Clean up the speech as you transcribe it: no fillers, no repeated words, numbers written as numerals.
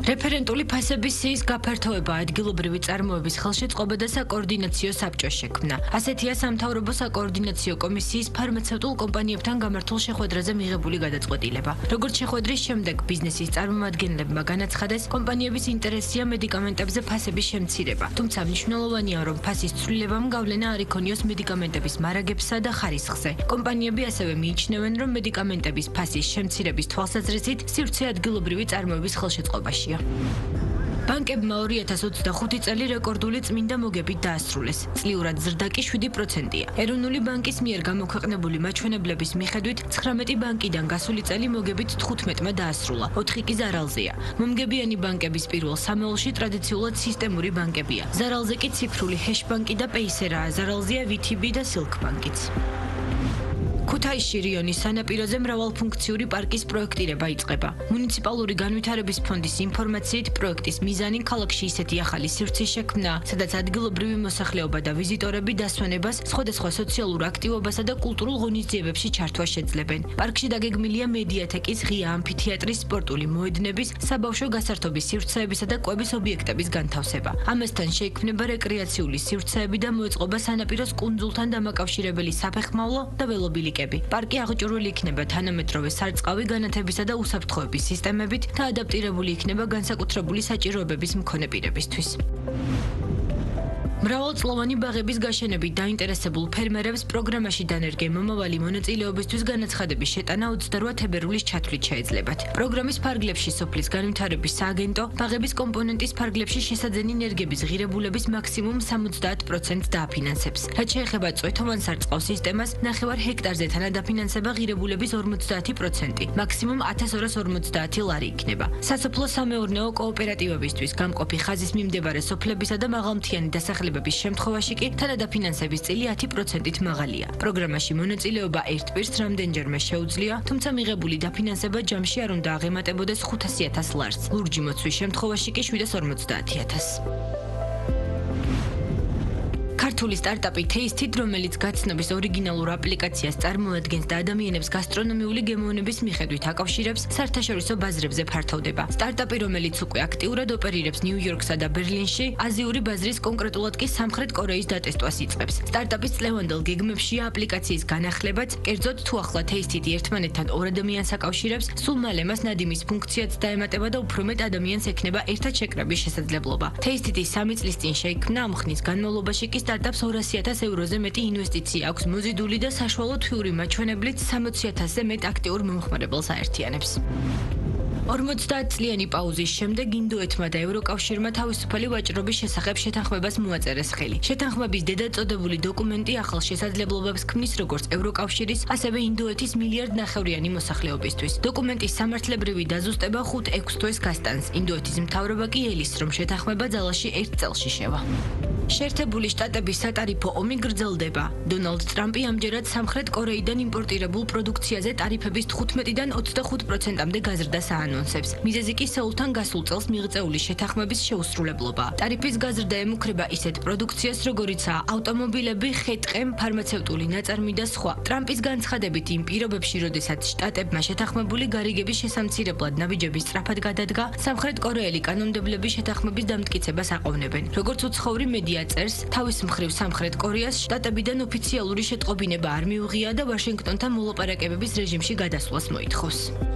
რეფერენტული ფასების სიის გაფართოება ადგილობრივი წარმოების ხელშეწყობა და საკოორდინაციო საბჭოს შექმნა. ასეთია სამთავრობო საკოორდინაციო კომისიის ფარმაცევტულ კომპანიებთან გამართულ შეხვედრაზე მიღებული გადაწყვეტილება. როგორც შეხვედრის შემდეგ ბიზნესის წარმომადგენლებმა განაცხადეს, კომპანიების ინტერესია მედიკამენტებზე ფასების შემცირება. თუმცა მნიშვნელოვანია, რომ ფასის ცვლილებამ გავლენა არ იქონიოს მედიკამენტების მარაგებსა და ხარისხზე. კომპანიები ასევე მიიჩნევენ, რომ მედიკამენტების ფასის შემცირების თვალსაზრისით სივრცე ადგილობრივი წარმოების ხელშეწყობაშია. ბანკებმა 2025 წელი რეკორდული წმინდა მოგებით დაასრულეს. წლიურად ზრდა კი 7%-ია. ეროვნული ბანკის მიერ გამოქვეყნებული მაჩვენებლების მიხედვით 19 ბანკიდან გასული წელი მოგებით 15-მა დაასრულა. 4 კი ზარალზეა. მომგებიანი ბანკების პირველ სამეულში ტრადიციულად სისტემური ბანკებია. ზარალზე კი ციფრული ჰეშბანკი და პეისერაა. ზარალზეა VTB და სილკბანკიც. ქუთაისში რიონის სანაპიროზე მრავალფუნქციური პარკის პროექტირება იწყება. მუნიციპალური განვითარების ფონდის ინფორმაციით, პროექტის მიზანი ქალაქში ისეთი ახალი სივრცის შექმნა, სადაც ადგილობრივი მოსახლეობა და ვიზიტორები დასვენებას, სხვადასხვა სოციალურ აქტივობასა და კულტურულ ღონისძიებებში ჩართვა შეძლებენ. პარკში დაგეგმილია მედიათეკის, ღია ამფითეატრის, სპორტული მოედნების, საბავშვო გასართობის სივრცეებისა და კვების ობიექტების განთავსება. ამასთან შეიქმნება რეკრეაციული სივრცეები და მოეწყობა სანაპიროს კუნძულთან დამაკავშირებელი საფეხმავლო და ველობილიკები. პარკი აღჭურვილი იქნება თანამედროვე სარწყავი განათებისა და უსაფრთხოების სისტემებით და ადაპტირებული იქნება განსაკუთრებული საჭიროებების მქონე პირებისთვის. მრავალწლოვანი ბაღების გაშენებით დაინტერესებულ ფერმერებს პროგრამაში დანერგე მომავალი მონაწილეობისთვის განაცხადების შეტანა 28 თებერვლის ჩათვლით შეეძლებათ. პროგრამის ფარგლებში სოფლის განვითარების სააგენტო ბაღების კომპონენტის ფარგლებში შესაძენი ნერგების ღირებულების მაქსიმუმ 70% დააფინანსებს. რაც შეეხება წვეთოვან სარწყავ სისტემას, 9 ჰექტარზე თანადაფინანსება ღირებულების 50%, მაქსიმუმ 1250 ლარი იქნება. სასოფლო-სამეურნეო კოოპერატივებისთვის გამყოფი ხაზის მიმდებარე სოფლებისა და მაღალმთიანი დასახლებების შემთხვევაში კი თანადაფინანსების წილი 10%-ით მაღალია. პროგრამაში მონაწილეობა ერთ პირს რამდენჯერმე შეუძლია, თუმცა მიღებული დაფინანსება ჯამში არ უნდა აღემატებოდეს 500,000 ლარს. ლურჯი მოცვის შემთხვევაში კი 750,000. ქართული სტარტაპი Tasty, რომელიც გაცნობის ორიგინალურ აპლიკაციას წარმოადგენს და ადამიანებს გასტრონომიული გემოვნების მიხედვით აკავშირებს, საერთაშორისო ბაზრებზე ფართოვდება. სტარტაპი, რომელიც უკვე აქტიურად ოპერირებს ნიუ-იორკსა და ბერლინში, აზიური ბაზრის კონკრეტულად კი სამხრეთ კორეის დატესტვას იწყებს. სტარტაპის წლევანდელ გეგმებშია აპლიკაციის განახლებაც, კერძოდ თუ ახლა Tasty ერთმანეთთან ორ ადამიანს აკავშირებს, სულ მალე მას ნადიმის ფუნქციაც დაემატება და უფრო მეტ ადამიანს ექნება ერთად შეკრების შესაძლებლობა. Tasty 3 წლის წინ შეიქმნა, ამ ხნის განმავლობაში კი სტარტაპს 200,000 ევროზე მეტი ინვესტიცია აქვს მოზიდული და საშუალო თვიური მაჩვენებლით 60,000-ზე მეტ აქტიურ მომხმარებელს აერთიანებს. 50 წლიანი პაუზის შემდეგ ინდოეთმა და ევროკავშირმა თავისუფალი ვაჭრობის შესახებ შეთანხმებას მოაწერეს ხელი. შეთანხმების დედაწოდებული დოკუმენტი ახალ შესაძლებლობებს ქმნის როგორც ევროკავშირის, ასევე ინდოეთის 1,5 მილიარდიანი მოსახლეობისთვის. დოკუმენტის სამართლებრივი დაზუსტება 5-6 თვეს გასტანს. ინდოეთის მთავრობა კი ელის, რომ შეთანხმება ძალაში 1 წელში შევა. შეერთებული შტატების სატარიფო ომი გრძელდება. დონალდ ტრამპი ამჯერად სამხრეთ კორეიდან იმპორტირებულ პროდუქციაზე ტარიფების 15-დან 25%-მდე გაზრდას აანონსებს. მიზეზი კი სეულთან გასულ წელს მიღწეული შეთანხმების შეუსრულებლობაა. ტარიფის გაზრდა ემუქრება ისეთ პროდუქციას, როგორიცაა ავტომობილები, ხე-ტყე, ფარმაცევტული ნაწარმი და სხვა. ტრამპის განცხადებით იმ პირობებში, როდესაც შტატებმა შეთანხმებული გარიგების შესამცირებლად ნაბიჯები სწრაფად გადადგა, სამხრეთ კორეელი კანონმდებლები შეთანხმების დამტკიცებას აყოვნებენ. როგორც უცხოური მედია წერს, თავის მხრივ სამხრეთ კორეას შტატებიდან ოფიციალური შეტყობინება არ მიუღია და ვაშინგტონთან მოლაპარაკებების რეჟიმში გადასვლას მოითხოვს.